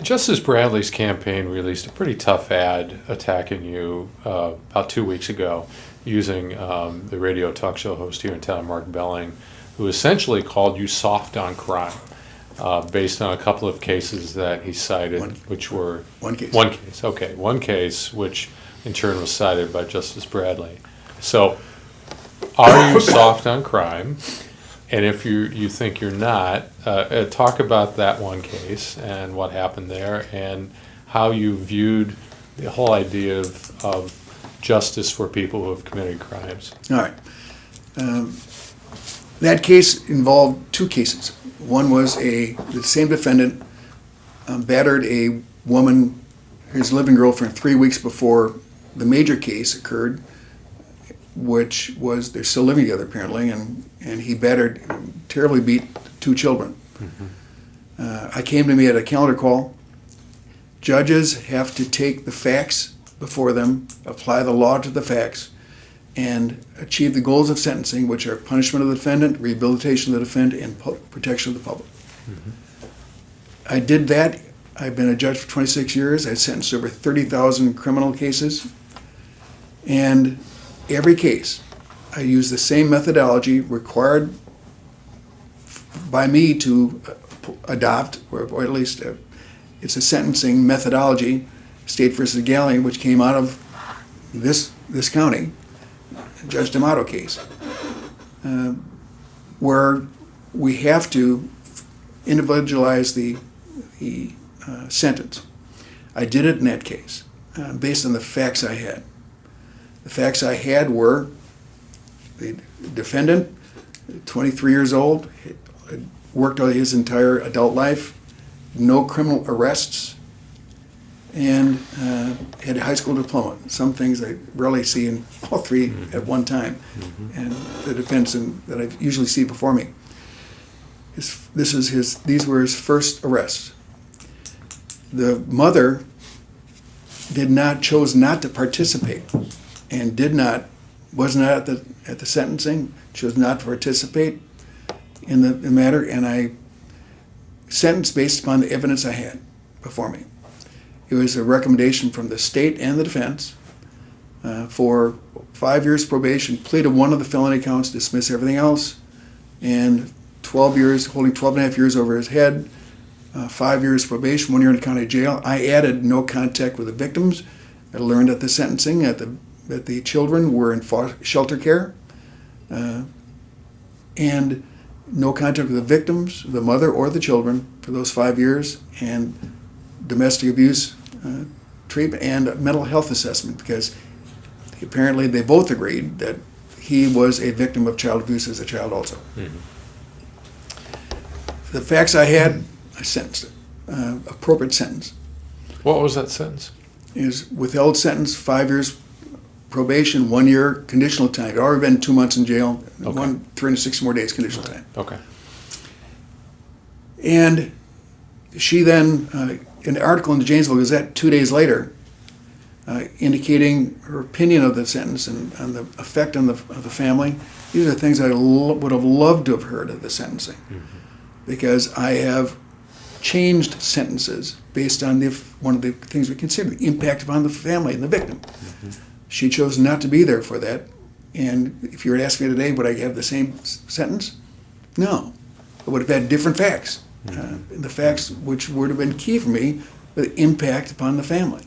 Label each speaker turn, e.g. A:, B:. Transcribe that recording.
A: Justice Bradley's campaign released a pretty tough ad attacking you about 2 weeks ago using the radio talk show host here in town, Mark Belling, who essentially called you soft on crime based on a couple of cases that he cited, which were...
B: One case.
A: One case, okay. One case, which in turn was cited by Justice Bradley. So, are you soft on crime? And if you think you're not, talk about that one case and what happened there and how you viewed the whole idea of justice for people who have committed crimes.
B: All right. That case involved two cases. One was the same defendant battered a woman, his living girlfriend, 3 weeks before the major case occurred, which was, they're still living together apparently, and he terribly beat two children.
A: Mm-hmm.
B: I came to me at a calendar call. Judges have to take the facts before them, apply the law to the facts, and achieve the goals of sentencing, which are punishment of the defendant, rehabilitation of the defendant, and protection of the public.
A: Mm-hmm.
B: I did that. I've been a judge for 26 years. I've sentenced over 30,000 criminal cases. And every case, I use the same methodology required by me to adopt, or at least it's a sentencing methodology, State versus Gallion, which came out of this county, Judge D'Amato case, where we have to individualize the sentence. I did it in that case based on the facts I had. The facts I had were the defendant, 23 years old, had worked all his entire adult life, no criminal arrests, and had a high school diploma. Some things I rarely see in all three at one time.
A: Mm-hmm.
B: And the defense that I usually see before me. These were his first arrests. The mother chose not to participate, and was not at the sentencing, chose not to participate in the matter, and I sentenced based upon the evidence I had before me. It was a recommendation from the state and the defense for 5 years probation, pleaded one of the felony counts, dismiss everything else, and 12 years, holding 12 and a half years over his head, 5 years probation, 1 year in the county jail. I added no contact with the victims. I learned at the sentencing that the children were in shelter care, and no contact with the victims, the mother or the children, for those 5 years, and domestic abuse treatment and mental health assessment, because apparently they both agreed that he was a victim of child abuse as a child also.
A: Mm-hmm.
B: The facts I had, I sentenced it. Appropriate sentence.
A: What was that sentence?
B: Is withheld sentence, 5 years probation, 1 year conditional time. I'd already been 2 months in jail,
A: Okay.
B: 360 more days conditional time.
A: Okay.
B: And she then, in an article in the Janesville Gazette 2 days later, indicating her opinion of the sentence and the effect on the family. These are things I would have loved to have heard of the sentencing, because I have changed sentences based on one of the things we consider, the impact upon the family and the victim. She chose not to be there for that, and if you were to ask me today, would I have the same sentence? No. I would have had different facts. The facts which would have been key for me, the impact upon the family.